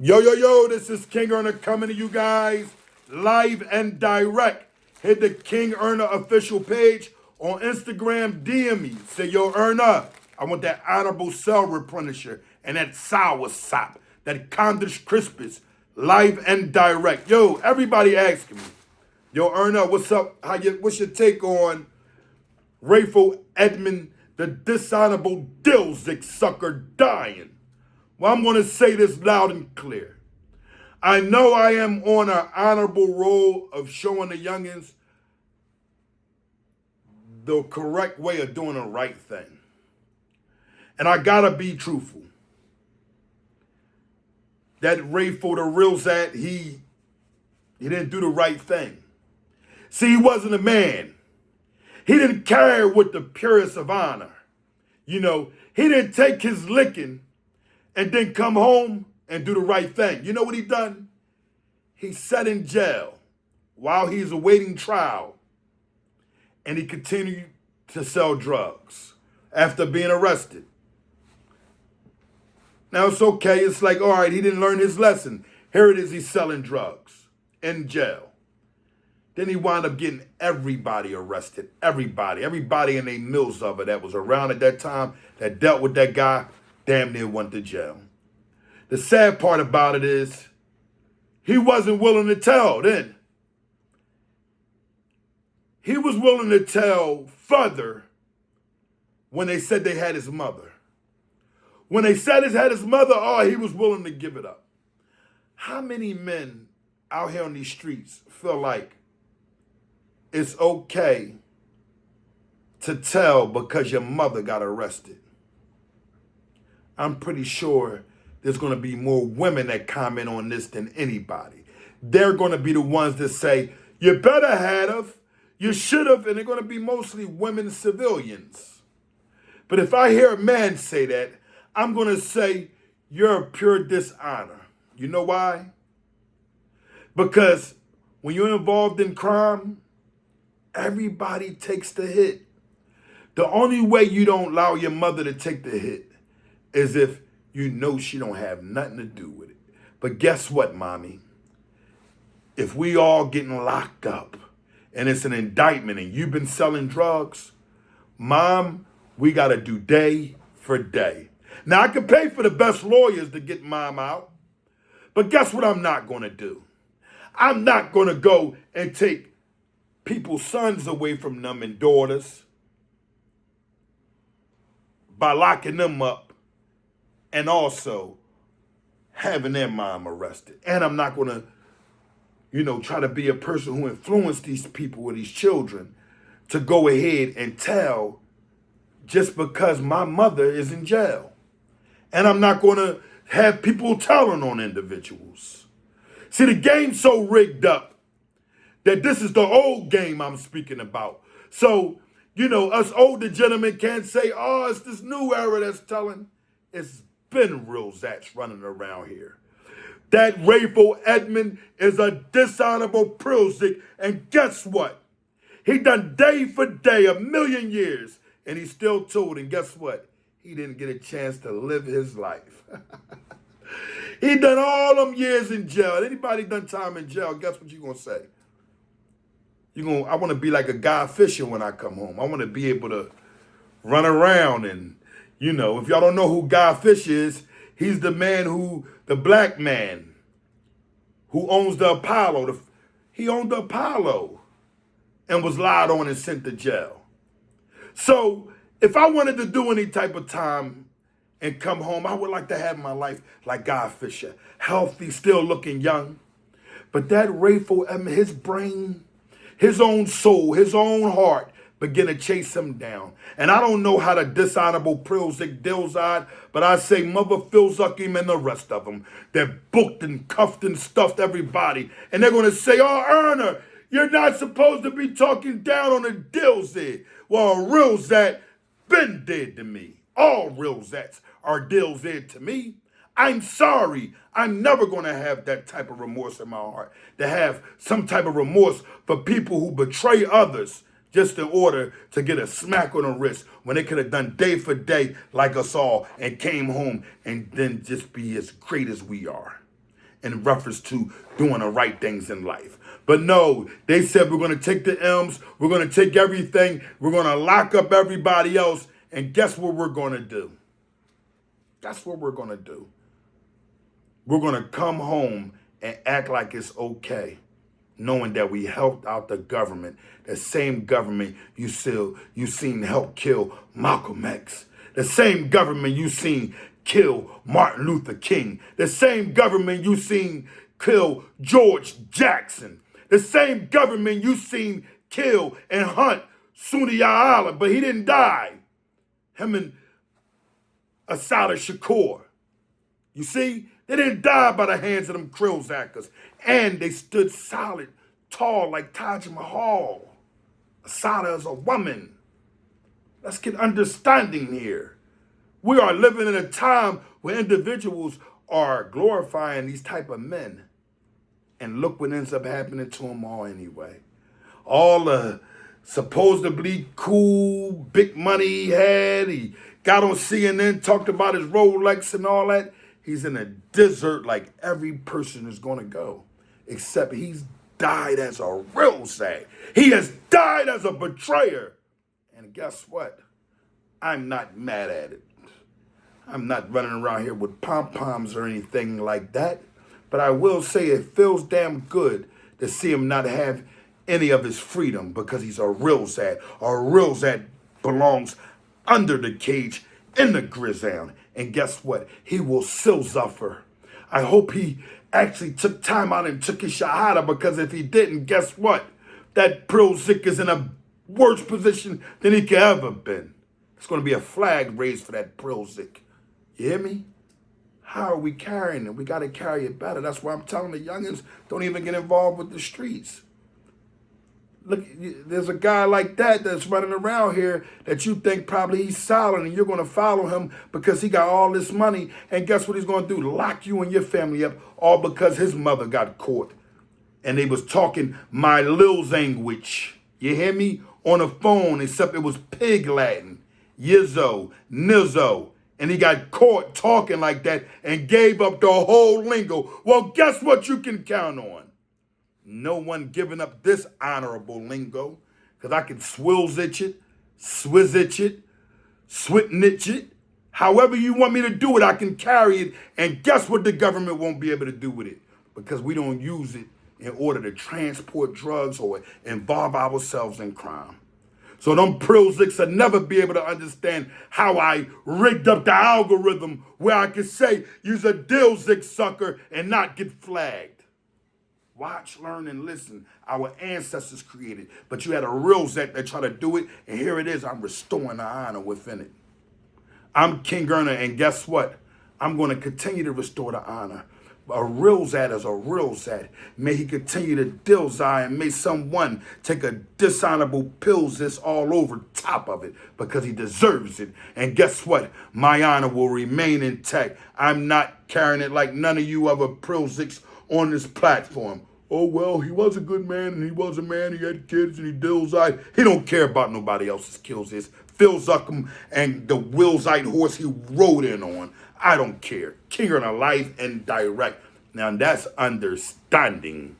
Yo, yo, yo, this is King Earner coming to you guys live and direct. Hit the King Earner official page on Instagram. DM me. Say, yo, Earner, I want that honorable cell replenisher and that sour sop, that Condish Crispus, live and direct. Yo, everybody asking me, yo, Earner, what's up? What's your take on Rayful Edmond, the dishonorable Dilzik sucker dying? Well, I'm going to say this loud and clear. I know I am on an honorable role of showing the youngins the correct way of doing the right thing. And I got to be truthful. That Rayful, the Rilzat, he didn't do the right thing. See, he wasn't a man. He didn't carry with the purest of honor. You know, he didn't take his licking and then come home and do the right thing. You know what he done? He sat in jail while he's awaiting trial, and he continued to sell drugs after being arrested. Now it's okay. It's like, all right, he didn't learn his lesson. Here it is, he's selling drugs in jail. Then he wound up getting everybody arrested. Everybody in a mills of it that was around at that time that dealt with that guy damn near went to jail. The sad part about it is he wasn't willing to tell then. He was willing to tell further when they said they had his mother. When they said he had his mother, oh, he was willing to give it up. How many men out here on these streets feel like it's okay to tell because your mother got arrested? I'm pretty sure there's going to be more women that comment on this than anybody. They're going to be the ones that say, you better have, you should have, and they're going to be mostly women civilians. But if I hear a man say that, I'm going to say, you're a pure dishonor. You know why? Because when you're involved in crime, everybody takes the hit. The only way you don't allow your mother to take the hit is if you know she don't have nothing to do with it. But guess what, mommy? If we all getting locked up and it's an indictment and you've been selling drugs, mom, we got to do day for day. Now, I can pay for the best lawyers to get mom out, but guess what I'm not going to do? I'm not going to go and take people's sons away from them and daughters by locking them up and also having their mom arrested. And I'm not going to, try to be a person who influenced these people or these children to go ahead and tell just because my mother is in jail. And I'm not going to have people telling on individuals. See, the game's so rigged up that this is the old game I'm speaking about. So, us older gentlemen can't say, oh, it's this new era that's telling. It's been Rilzats running around here. That Rayful Edmond is a dishonorable Prilzik, and guess what? He done day for day, 1,000,000 years, and he's still told, and guess what? He didn't get a chance to live his life. He done all them years in jail. Anybody done time in jail, guess what you gonna say? I want to be like a Guy Fisher when I come home. I want to be able to run around and, if y'all don't know who Guy Fisher is, he's the black man who owns the Apollo. He owned the Apollo and was lied on and sent to jail. So if I wanted to do any type of time and come home, I would like to have my life like Guy Fisher, healthy, still looking young. But that Rayful Edmond, his brain, his own soul, his own heart begin to chase him down. And I don't know how the dishonorable Prilzik Dilzad, but I say Mother Phil Zuckim and the rest of them. They're booked and cuffed and stuffed everybody. And they're going to say, oh, Earner, you're not supposed to be talking down on a Dilzad. Well, a Rilzat been dead to me. All Rilzats are Dilzad to me. I'm sorry. I'm never going to have that type of remorse in my heart, to have some type of remorse for people who betray others just in order to get a smack on the wrist when they could have done day for day like us all and came home and then just be as great as we are. in reference to doing the right things in life. But no, they said we're going to take the M's, we're going to take everything, we're going to lock up everybody else, and guess what we're going to do? That's what we're going to do. We're going to come home and act like it's okay, knowing that we helped out the government, the same government you seen help kill Malcolm X, the same government you seen kill Martin Luther King, the same government you seen kill George Jackson, the same government you seen kill and hunt Sunni Allah, but he didn't die. Him and Assata Shakur. You see, they didn't die by the hands of them Rilzaters. And they stood solid, tall like Taj Mahal. Assata is a woman. Let's get understanding here. We are living in a time where individuals are glorifying these type of men. And look what ends up happening to them all anyway. All the supposedly cool, big money he had. He got on CNN, talked about his Rolex and all that. He's in a desert like every person is going to go. Except he's died as a Rilzat. He has died as a betrayer. And guess what? I'm not mad at it. I'm not running around here with pom-poms or anything like that. But I will say it feels damn good to see him not have any of his freedom because he's a Rilzat. A Rilzat belongs under the cage in the grizzly. And guess what? He will still suffer. I hope he actually took time out and took his shahada, because if he didn't, guess what? That Rilzat is in a worse position than he could ever been. It's going to be a flag raised for that Rilzat. You hear me? How are we carrying it? We got to carry it better. That's why I'm telling the youngins, don't even get involved with the streets. Look, there's a guy like that that's running around here that you think probably he's solid, and you're going to follow him because he got all this money. And guess what he's going to do? Lock you and your family up, all because his mother got caught. And they was talking my lil language. You hear me? On the phone, except it was pig Latin. Yizzo, Nizzo. And he got caught talking like that and gave up the whole lingo. Well, guess what you can count on? No one giving up this honorable lingo, because I can swilzitch it, swizzitch it, switnitch it. However you want me to do it, I can carry it. And guess what the government won't be able to do with it? Because we don't use it in order to transport drugs or involve ourselves in crime. So them Rilzats will never be able to understand how I rigged up the algorithm where I could say you's a Dilzik sucker and not get flagged. Watch, learn, and listen. Our ancestors created, but you had a Rilzat that tried to do it, and here it is. I'm restoring the honor within it. I'm King Erna, and guess what? I'm going to continue to restore the honor. A Rilzat is a Rilzat. May he continue to dilzai, and may someone take a dishonorable pills this all over top of it, because he deserves it. And guess what? My honor will remain intact. I'm not carrying it like none of you other Rilzats on this platform. Oh, well, he was a good man, and he was a man, he had kids, and he dilzai. He don't care about nobody else's kills. His Phil Zuckham and the Rilzat horse he rode in on. I don't care. King on a life and direct. Now that's understanding.